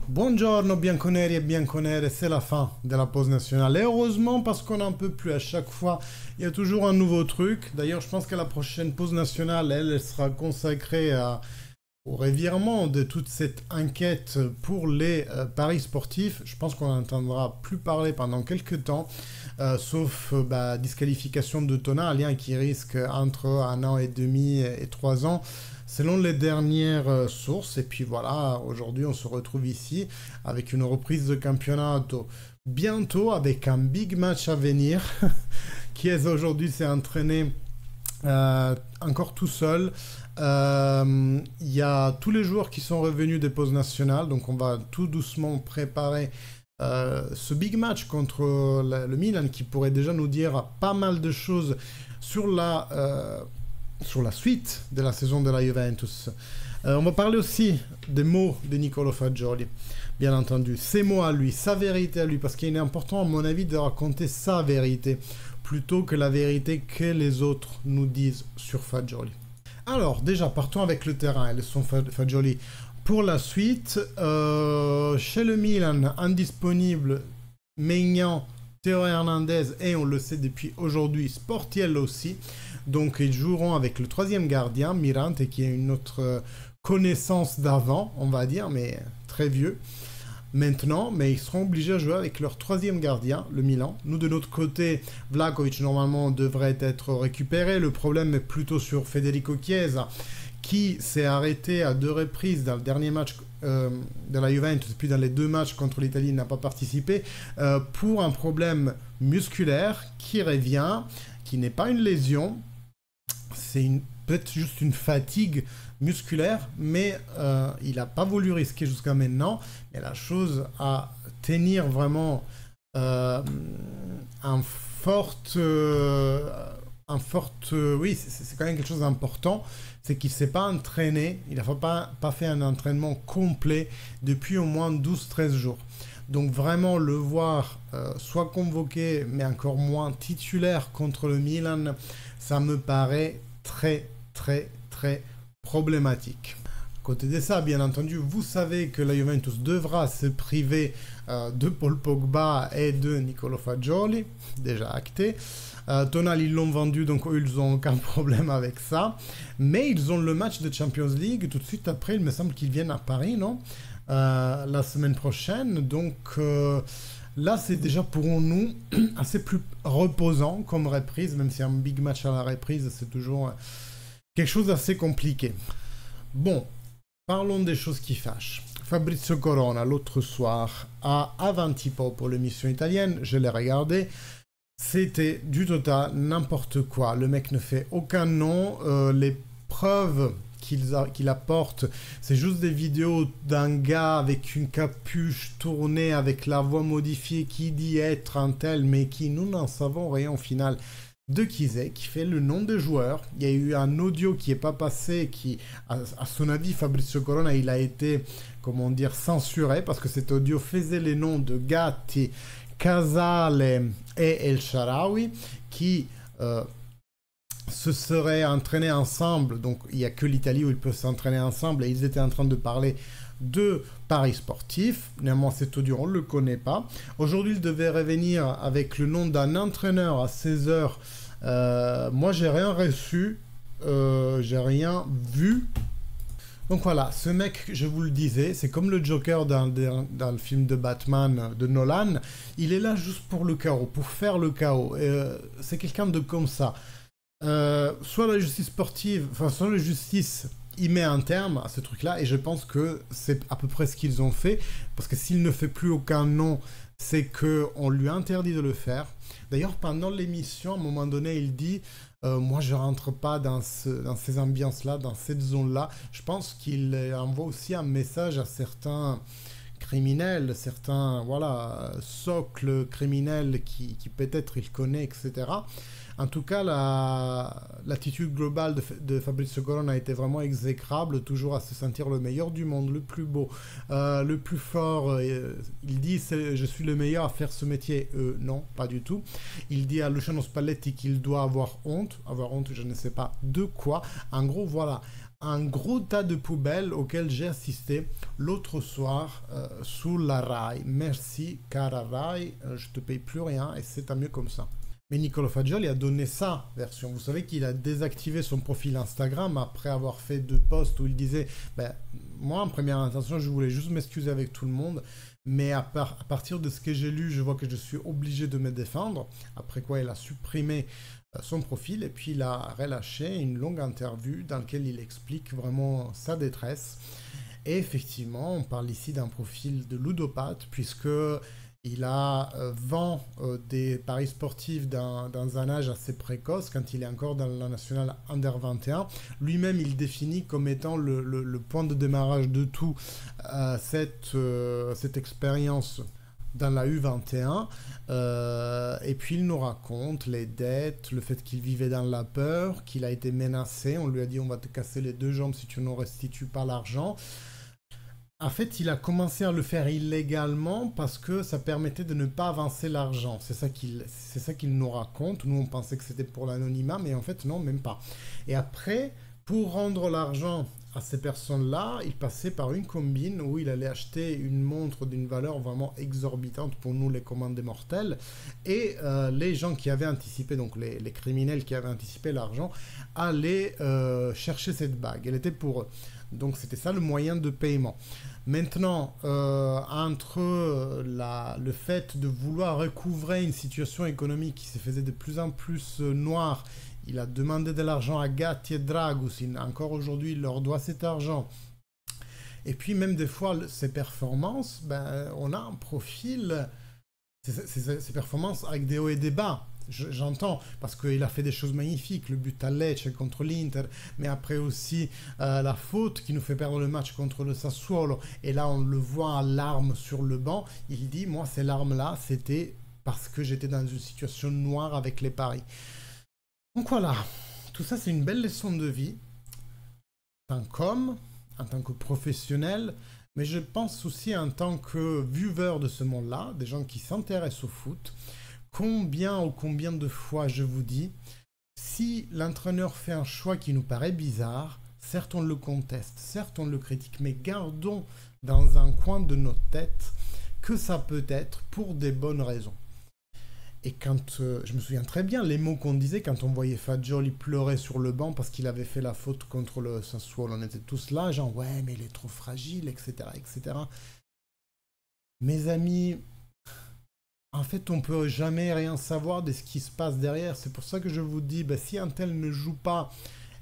Buongiorno bianconeri e bianconere, c'est la fin de la pause nationale. Et heureusement parce qu'on n'en peut plus à chaque fois, il y a toujours un nouveau truc. D'ailleurs, je pense que la prochaine pause nationale, elle sera consacrée au revirement de toute cette enquête pour les paris sportifs. Je pense qu'on n'entendra plus parler pendant quelques temps, sauf disqualification de Tonali qui risque entre 1 an et demi et 3 ans. Selon les dernières sources, et puis voilà, aujourd'hui on se retrouve ici avec une reprise de championnat bientôt avec un big match à venir. Qui est aujourd'hui s'est entraîné encore tout seul. Il y a tous les joueurs qui sont revenus des pauses nationales, donc on va tout doucement préparer ce big match contre le Milan qui pourrait déjà nous dire pas mal de choses sur la suite de la saison de la Juventus. On va parler aussi des mots de Nicolo Fagioli, bien entendu. Ses mots à lui, sa vérité à lui, parce qu'il est important, à mon avis, de raconter sa vérité, plutôt que la vérité que les autres nous disent sur Fagioli. Alors, déjà, partons avec le terrain et le son Fagioli. Pour la suite, chez le Milan, indisponible, Maignan, Théo Hernandez et on le sait depuis aujourd'hui, Sportiello aussi. Donc ils joueront avec le troisième gardien, Mirante, qui est une autre connaissance d'avant, on va dire, mais très vieux maintenant. Mais ils seront obligés à jouer avec leur troisième gardien, le Milan. Nous, de notre côté, Vlahovic, normalement, devrait être récupéré. Le problème est plutôt sur Federico Chiesa, qui s'est arrêté à 2 reprises dans le dernier match de la Juventus, puis dans les 2 matchs contre l'Italie, il n'a pas participé, pour un problème musculaire qui revient, qui n'est pas une lésion, c'est peut-être juste une fatigue musculaire, mais il n'a pas voulu risquer jusqu'à maintenant. Mais la chose à tenir vraiment oui, c'est quand même quelque chose d'important, c'est qu'il ne s'est pas entraîné, il n'a pas fait un entraînement complet depuis au moins 12-13 jours. Donc vraiment le voir soit convoqué, mais encore moins titulaire contre le Milan, ça me paraît très problématique. À côté de ça, bien entendu, vous savez que la Juventus devra se priver de Paul Pogba et de Nicolo Fagioli, déjà acté. Tonali, ils l'ont vendu, donc eux, ils n'ont aucun problème avec ça. Mais ils ont le match de Champions League tout de suite après, il me semble qu'ils viennent à Paris, non la semaine prochaine. Donc là, c'est déjà pour nous assez plus reposant comme reprise, même si un big match à la reprise, c'est toujours quelque chose d'assez compliqué. Bon, parlons des choses qui fâchent. Fabrizio Corona, l'autre soir, à Avanti pour l'émission italienne, je l'ai regardé. C'était du total n'importe quoi. Le mec ne fait aucun nom. Les preuves qu'il apporte, c'est juste des vidéos d'un gars avec une capuche tournée, avec la voix modifiée, qui dit être un tel, mais qui, nous n'en savons rien au final de qui c'est, qui fait le nom des joueurs. Il y a eu un audio qui n'est pas passé, qui, à son avis, Fabrizio Corona, il a été, comment dire, censuré, parce que cet audio faisait les noms de Gatti, Casale et El Shaarawy qui se seraient entraînés ensemble. Donc il n'y a que l'Italie où ils peuvent s'entraîner ensemble et ils étaient en train de parler de paris sportifs. Néanmoins, cet audio, on ne le connaît pas. Aujourd'hui, il devait revenir avec le nom d'un entraîneur à 16h. Moi, j'ai rien reçu, j'ai rien vu. Donc voilà, ce mec, je vous le disais, c'est comme le Joker dans le film de Batman de Nolan. Il est là juste pour le chaos, pour faire le chaos. C'est quelqu'un de comme ça. Soit la justice sportive, enfin soit la justice, il met un terme à ce truc-là, et je pense que c'est à peu près ce qu'ils ont fait, parce que s'il ne fait plus aucun nom, c'est qu'on lui interdit de le faire. D'ailleurs, pendant l'émission, à un moment donné, il dit moi, je rentre pas dans ces ambiances-là, dans cette zone-là. Je pense qu'il envoie aussi un message à certains criminels, certains socles criminels qui peut-être il connaît, etc. En tout cas, l'attitude globale de Fabrizio Corona a été vraiment exécrable, toujours à se sentir le meilleur du monde, le plus beau, le plus fort. Il dit je suis le meilleur à faire ce métier. Non, pas du tout. Il dit à Luciano Spalletti qu'il doit avoir honte, je ne sais pas de quoi. En gros, voilà. un gros tas de poubelles auquel j'ai assisté l'autre soir sous la Rai. Merci, cara Rai, je te paye plus rien et c'est tant mieux comme ça. Mais Niccolò Fagioli a donné sa version. Vous savez qu'il a désactivé son profil Instagram après avoir fait 2 posts où il disait ben, moi, en première intention, je voulais juste m'excuser avec tout le monde, mais à partir de ce que j'ai lu, je vois que je suis obligé de me défendre. Après quoi, il a supprimé son profil et puis il a relâché une longue interview dans laquelle il explique vraiment sa détresse. Et effectivement, on parle ici d'un profil de ludopathe puisque il a vend des paris sportifs dans un âge assez précoce, quand il est encore dans la nationale Under 21. Lui-même, il définit comme étant le point de démarrage de tout cette expérience dans la U21. Et puis il nous raconte les dettes, le fait qu'il vivait dans la peur, qu'il a été menacé. On lui a dit on va te casser les 2 jambes si tu ne restitues pas l'argent. En fait, il a commencé à le faire illégalement parce que ça permettait de ne pas avancer l'argent. C'est ça qu'il nous raconte. Nous, on pensait que c'était pour l'anonymat, mais en fait, non, même pas. Et après, pour rendre l'argent à ces personnes-là, il passait par une combine où il allait acheter une montre d'une valeur vraiment exorbitante pour nous, les commandes des mortels. Et les gens qui avaient anticipé, donc les criminels qui avaient anticipé l'argent, allaient chercher cette bague. Elle était pour eux. Donc c'était ça le moyen de paiement. Maintenant, entre le fait de vouloir recouvrer une situation économique qui se faisait de plus en plus noire, il a demandé de l'argent à Gatti et Dragus, encore aujourd'hui il leur doit cet argent. Et puis même des fois, ses performances, ben, on a un profil, ses performances avec des hauts et des bas. J'entends, parce qu'il a fait des choses magnifiques, le but à Lecce contre l'Inter, mais après aussi la faute qui nous fait perdre le match contre le Sassuolo, et là on le voit à larmes sur le banc, il dit, moi ces larmes-là, c'était parce que j'étais dans une situation noire avec les paris. Donc voilà, tout ça c'est une belle leçon de vie, en tant qu'homme, en tant que professionnel, mais je pense aussi en tant que viewer de ce monde-là, des gens qui s'intéressent au foot. Combien de fois je vous dis, si l'entraîneur fait un choix qui nous paraît bizarre, certes on le conteste, certes on le critique, mais gardons dans un coin de notre tête que ça peut être pour des bonnes raisons. Et quand, je me souviens très bien, les mots qu'on disait quand on voyait Fagioli pleurer sur le banc parce qu'il avait fait la faute contre le Sassuolo, on était tous là, genre ouais mais il est trop fragile, etc. etc. Mes amis... En fait, on ne peut jamais rien savoir de ce qui se passe derrière. C'est pour ça que je vous dis, ben, si un tel ne joue pas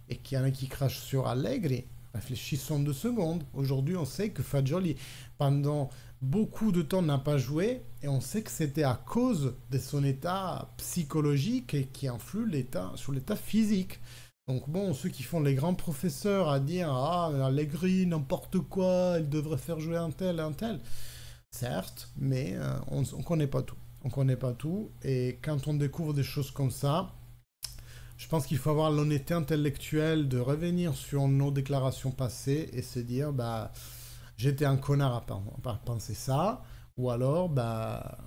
et qu'il y en a qui crachent sur Allegri, réfléchissons 2 secondes. Aujourd'hui, on sait que Fagioli, pendant beaucoup de temps, n'a pas joué. Et on sait que c'était à cause de son état psychologique et qui influe sur l'état physique. Donc bon, ceux qui font les grands professeurs à dire « Ah, Allegri, n'importe quoi, il devrait faire jouer un tel, un tel ». Certes, mais on ne connaît pas tout. On ne connaît pas tout. Et quand on découvre des choses comme ça, je pense qu'il faut avoir l'honnêteté intellectuelle de revenir sur nos déclarations passées et se dire, bah, j'étais un connard à penser ça. Ou alors, bah,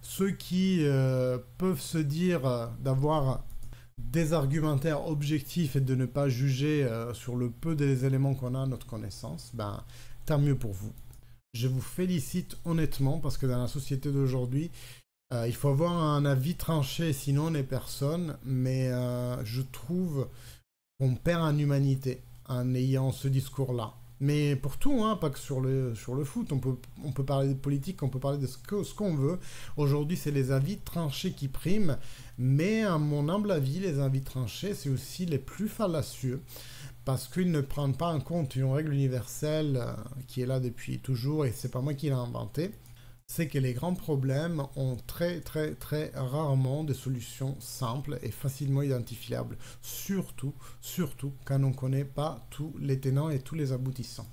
ceux qui peuvent se dire d'avoir des argumentaires objectifs et de ne pas juger sur le peu des éléments qu'on a à notre connaissance, ben, tant mieux pour vous. Je vous félicite honnêtement parce que dans la société d'aujourd'hui, il faut avoir un avis tranché, sinon on n'est personne. Mais je trouve qu'on perd en humanité en ayant ce discours-là. Mais pour tout, hein, pas que sur le foot. On peut parler de politique, on peut parler de ce qu'on veut. Aujourd'hui, c'est les avis tranchés qui priment. Mais à mon humble avis, les avis tranchés, c'est aussi les plus fallacieux. Parce qu'ils ne prennent pas en compte une règle universelle qui est là depuis toujours, et c'est pas moi qui l'ai inventé, c'est que les grands problèmes ont très rarement des solutions simples et facilement identifiables, surtout quand on ne connaît pas tous les tenants et tous les aboutissants.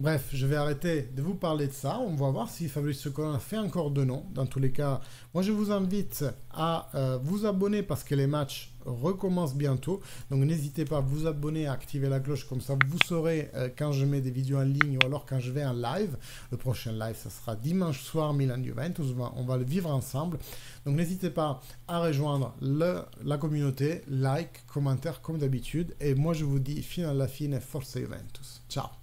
Bref, je vais arrêter de vous parler de ça. On va voir si Fabrizio Corona fait encore de nom. Dans tous les cas, moi je vous invite à vous abonner parce que les matchs recommencent bientôt. Donc n'hésitez pas à vous abonner, à activer la cloche, comme ça vous saurez quand je mets des vidéos en ligne ou alors quand je vais en live. Le prochain live, ça sera dimanche soir Milan-Juventus. On va le vivre ensemble. Donc n'hésitez pas à rejoindre la communauté, like, commentaire comme d'habitude. Et moi je vous dis, fino alla fine, forza Juventus. Ciao.